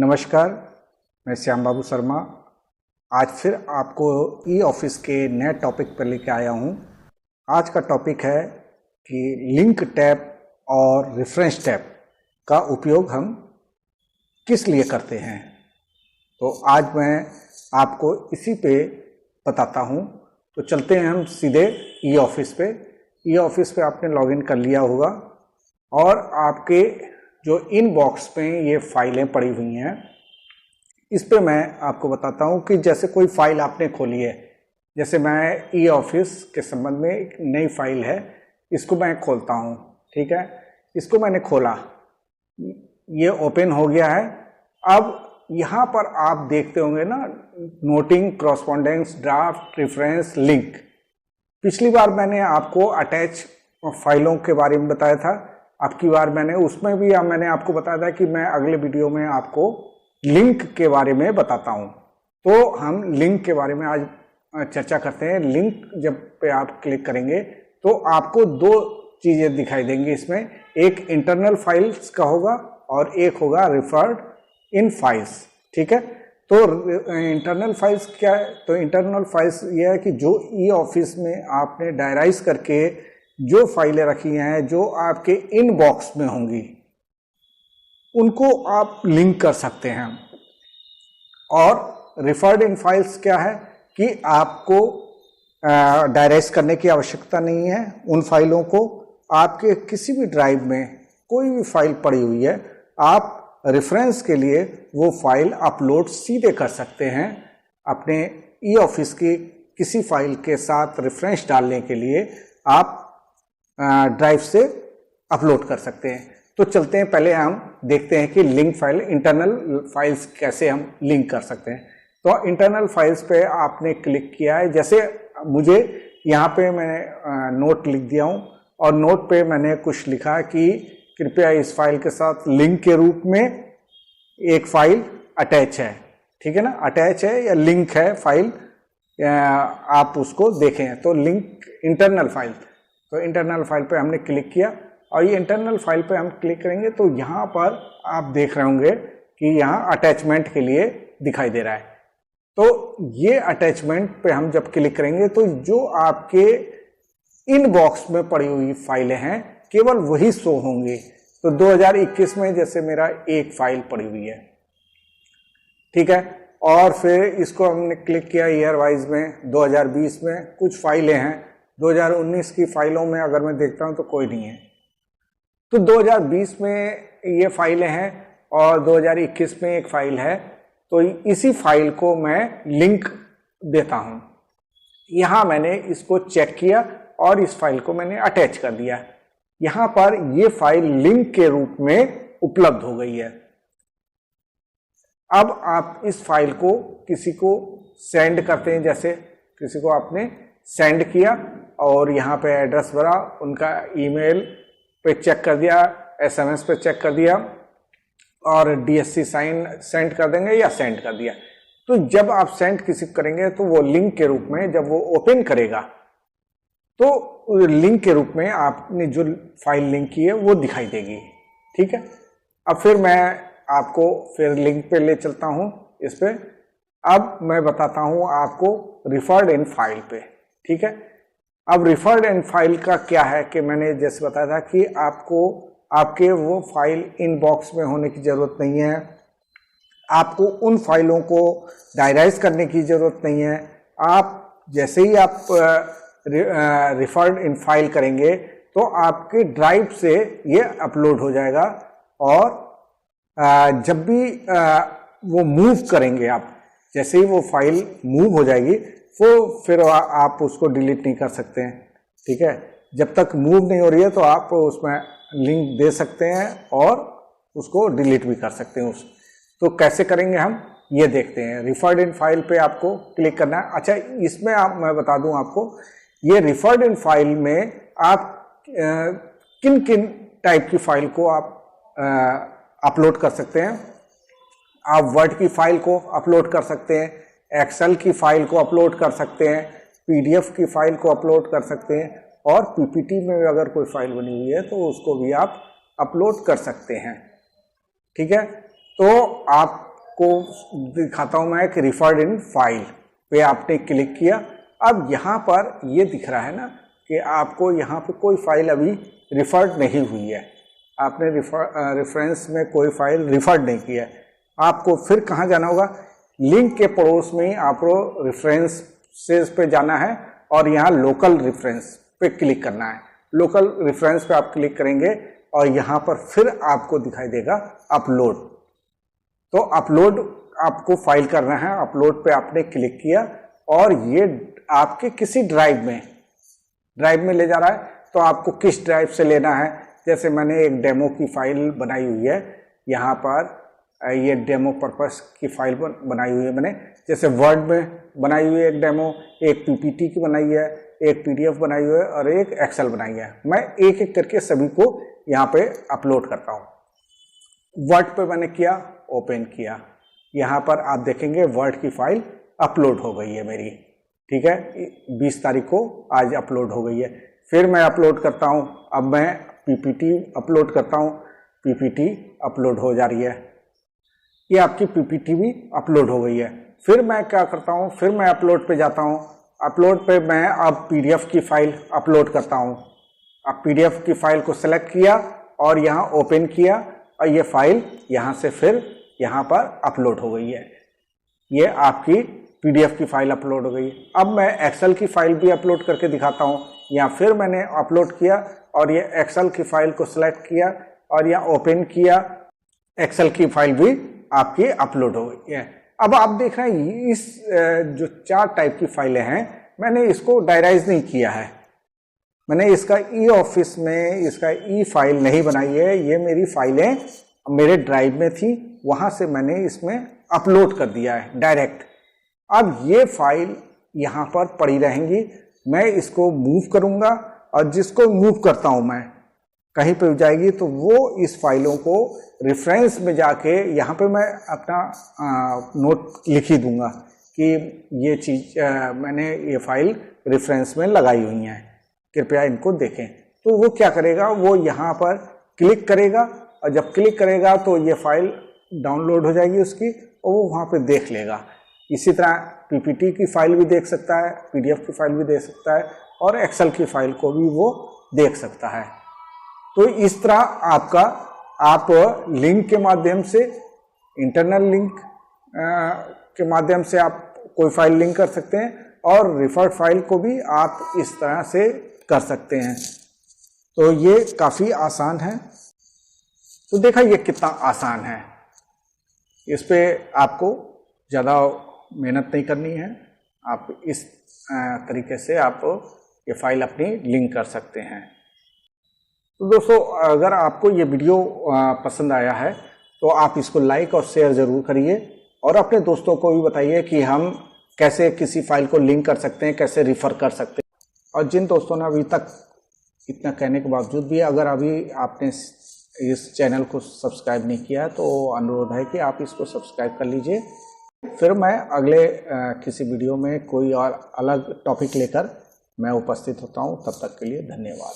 नमस्कार, मैं श्याम बाबू शर्मा आज फिर आपको ई ऑफिस के नए टॉपिक पर लेकर आया हूँ। आज का टॉपिक है कि लिंक टैब और रेफरेंस टैब का उपयोग हम किस लिए करते हैं। तो आज मैं आपको इसी पे बताता हूँ। तो चलते हैं हम सीधे ई ऑफिस पे। ई ऑफिस पे आपने लॉगिन कर लिया होगा और आपके जो इनबॉक्स में ये फाइलें पड़ी हुई हैं, इस पे मैं आपको बताता हूँ कि जैसे कोई फाइल आपने खोली है, जैसे मैं ई ऑफिस के संबंध में एक नई फाइल है, इसको मैं खोलता हूँ। ठीक है, इसको मैंने खोला, ये ओपन हो गया है। अब यहाँ पर आप देखते होंगे ना, noting, correspondence, draft, reference, link. पिछली बार मैंने आपको अटैच फाइलों के बारे में बताया था, अब की बार उसमें भी मैंने आपको बताया था कि मैं अगले वीडियो में आपको लिंक के बारे में बताता हूं। तो हम लिंक के बारे में आज चर्चा करते हैं। लिंक जब पे आप क्लिक करेंगे तो आपको दो चीजें दिखाई देंगी इसमें, एक इंटरनल फाइल्स का होगा और एक होगा रेफर्ड इन फाइल्स। ठीक है, तो इंटरनल फाइल्स क्या है? तो इंटरनल फाइल्स ये है कि जो ई ऑफिस में आपने डायराइज करके जो फाइलें रखी हैं, जो आपके इनबॉक्स में होंगी, उनको आप लिंक कर सकते हैं। और रेफर्ड इन फाइल्स क्या है कि आपको डायरेक्ट करने की आवश्यकता नहीं है। उन फाइलों को आपके किसी भी ड्राइव में कोई भी फाइल पड़ी हुई है, आप रेफरेंस के लिए वो फाइल अपलोड सीधे कर सकते हैं। अपने ई ऑफिस की किसी फाइल के साथ रेफरेंस डालने के लिए आप ड्राइव से अपलोड कर सकते हैं। तो चलते हैं, पहले हम देखते हैं कि लिंक फाइल, इंटरनल फाइल्स कैसे हम लिंक कर सकते हैं। तो इंटरनल फाइल्स पे आपने क्लिक किया है, जैसे मुझे यहाँ पे मैंने नोट लिख दिया हूँ और नोट पे मैंने कुछ लिखा कि कृपया इस फाइल के साथ लिंक के रूप में एक फाइल अटैच है। ठीक है ना, अटैच है या लिंक है फाइल, आप उसको देखें। तो लिंक इंटरनल फाइल, तो इंटरनल फाइल पे हमने क्लिक किया और ये इंटरनल फाइल पे हम क्लिक करेंगे तो यहाँ पर आप देख रहे होंगे कि यहाँ अटैचमेंट के लिए दिखाई दे रहा है। तो ये अटैचमेंट पे हम जब क्लिक करेंगे तो जो आपके इनबॉक्स में पड़ी हुई फाइलें हैं केवल वही शो होंगी। तो 2021 में जैसे मेरा एक फाइल पड़ी हुई है, ठीक है, और फिर इसको हमने क्लिक किया ईयर वाइज में 2020 में कुछ फाइलें हैं। 2019 की फाइलों में अगर मैं देखता हूं तो कोई नहीं है। तो 2020 में ये फाइलें हैं और 2021 में एक फाइल है। तो इसी फाइल को मैं लिंक देता हूं। यहां मैंने इसको चेक किया और इस फाइल को मैंने अटैच कर दिया। यहां पर ये फाइल लिंक के रूप में उपलब्ध हो गई है। अब आप इस फाइल को किसी को सेंड करते हैं, जैसे किसी को आपने सेंड किया और यहाँ पे एड्रेस भरा, उनका ईमेल पे चेक कर दिया, एसएमएस पे चेक कर दिया और डीएससी साइन सेंड कर देंगे या सेंड कर दिया। तो जब आप सेंड किसी को करेंगे तो वो लिंक के रूप में, जब वो ओपन करेगा तो लिंक के रूप में आपने जो फाइल लिंक की है वो दिखाई देगी। ठीक है, अब फिर मैं आपको फिर लिंक पे ले चलता हूँ इस पे। अब मैं बताता हूँ आपको रेफर्ड इन फाइल पे। ठीक है, अब रेफर्ड इन फाइल का क्या है कि मैंने जैसे बताया था कि आपको आपके वो फाइल इनबॉक्स में होने की ज़रूरत नहीं है, आपको उन फाइलों को डायराइज करने की ज़रूरत नहीं है। आप जैसे ही आप रेफर्ड इन फाइल करेंगे तो आपके ड्राइव से ये अपलोड हो जाएगा और जब भी वो मूव करेंगे, आप जैसे ही वो फाइल मूव हो जाएगी वो फिर आप उसको डिलीट नहीं कर सकते हैं। ठीक है, जब तक मूव नहीं हो रही है तो आप उसमें लिंक दे सकते हैं और उसको डिलीट भी कर सकते हैं। तो कैसे करेंगे हम ये देखते हैं। रेफर्ड इन फाइल पे आपको क्लिक करना है। अच्छा, इसमें मैं बता दूं आपको, ये रेफर्ड इन फाइल में आप किन किन टाइप की फाइल को आप अपलोड कर सकते हैं। आप वर्ड की फाइल को अपलोड कर सकते हैं, एक्सेल की फाइल को अपलोड कर सकते हैं, पीडीएफ की फाइल को अपलोड कर सकते हैं और पीपीटी में अगर कोई फाइल बनी हुई है तो उसको भी आप अपलोड कर सकते हैं। ठीक है, तो आप आपको दिखाता हूँ मैं कि रिफर्ड इन फाइल पे आपने क्लिक किया। अब यहाँ पर ये दिख रहा है ना कि आपको यहाँ पे कोई फाइल अभी रिफर्ड नहीं हुई है, आपने रेफरेंस में कोई फाइल रिफर्ड नहीं किया है। आपको फिर कहाँ जाना होगा, लिंक के पड़ोस में ही आपको रेफरेंसेस पे जाना है और यहाँ लोकल रेफरेंस पे क्लिक करना है। लोकल रेफरेंस पे आप क्लिक करेंगे और यहाँ पर फिर आपको दिखाई देगा अपलोड। तो अपलोड आपको फाइल करना है, अपलोड पे आपने क्लिक किया और ये आपके किसी ड्राइव में ले जा रहा है। तो आपको किस ड्राइव से लेना है, जैसे मैंने एक डेमो की फाइल बनाई हुई है, यहाँ पर ये डेमो पर्पस की फाइल बनाई हुई है मैंने, जैसे वर्ड में बनाई हुई है एक डेमो, एक पीपीटी की बनाई है, एक पीडीएफ बनाई हुई है और एक एक्सेल बनाई है। मैं एक एक करके सभी को यहाँ पे अपलोड करता हूँ। वर्ड पे मैंने किया, ओपन किया, यहाँ पर आप देखेंगे वर्ड की फाइल अपलोड हो गई है मेरी, ठीक है, 20 तारीख को आज अपलोड हो गई है। फिर मैं अपलोड करता हूँ, अब मैं पीपीटी अपलोड करता हूँ, पीपीटी अपलोड हो जा रही है, ये आपकी पीपीटी भी अपलोड हो गई है। फिर मैं क्या करता हूँ, फिर मैं अपलोड पे जाता हूँ, अपलोड पे मैं अब पीडीएफ की फाइल अपलोड करता हूँ। अब पीडीएफ की फाइल को सेलेक्ट किया और यहाँ ओपन किया और ये फाइल यहाँ से फिर यहाँ पर अपलोड हो गई है, ये आपकी पीडीएफ की फाइल अपलोड हो गई। अब मैं एक्सेल की फाइल भी अपलोड करके दिखाता हूँ। यहाँ फिर मैंने अपलोड किया और ये एक्सेल की फाइल को सिलेक्ट किया और यहाँ ओपन किया, एक्सेल की फाइल भी आपकी अपलोड हो गई है। अब आप देख रहे हैं इस जो 4 टाइप की फाइलें हैं, मैंने इसको डायराइज नहीं किया है, मैंने इसका ई ऑफिस में इसका ई फाइल नहीं बनाई है, ये मेरी फाइलें मेरे ड्राइव में थी, वहाँ से मैंने इसमें अपलोड कर दिया है डायरेक्ट। अब ये फाइल यहाँ पर पड़ी रहेंगी, मैं इसको मूव करूँगा और जिसको मूव करता हूँ मैं कहीं पे जाएगी तो वो इस फाइलों को रेफरेंस में जाके यहाँ पे मैं अपना नोट लिख ही दूंगा कि ये चीज़ मैंने ये फाइल रेफरेंस में लगाई हुई है, कृपया इनको देखें। तो वो क्या करेगा, वो यहाँ पर क्लिक करेगा और जब क्लिक करेगा तो ये फाइल डाउनलोड हो जाएगी उसकी और वो वहाँ पे देख लेगा। इसी तरह पीपीटी की फाइल भी देख सकता है, पीडीएफ की फाइल भी देख सकता है और एक्सेल की फाइल को भी वो देख सकता है। तो इस तरह आप लिंक के माध्यम से, इंटरनल लिंक के माध्यम से आप कोई फाइल लिंक कर सकते हैं और रेफर्ड फाइल को भी आप इस तरह से कर सकते हैं। तो ये काफ़ी आसान है। तो देखा ये कितना आसान है, इस पे आपको ज़्यादा मेहनत नहीं करनी है, आप इस तरीके से आप ये फाइल अपनी लिंक कर सकते हैं। तो दोस्तों, अगर आपको ये वीडियो पसंद आया है तो आप इसको लाइक और शेयर ज़रूर करिए और अपने दोस्तों को भी बताइए कि हम कैसे किसी फाइल को लिंक कर सकते हैं, कैसे रिफ़र कर सकते हैं। और जिन दोस्तों ने अभी तक इतना कहने के बावजूद भी अगर अभी आपने इस चैनल को सब्सक्राइब नहीं किया तो अनुरोध है कि आप इसको सब्सक्राइब कर लीजिए। फिर मैं अगले किसी वीडियो में कोई और अलग टॉपिक लेकर मैं उपस्थित होता हूँ। तब तक के लिए धन्यवाद।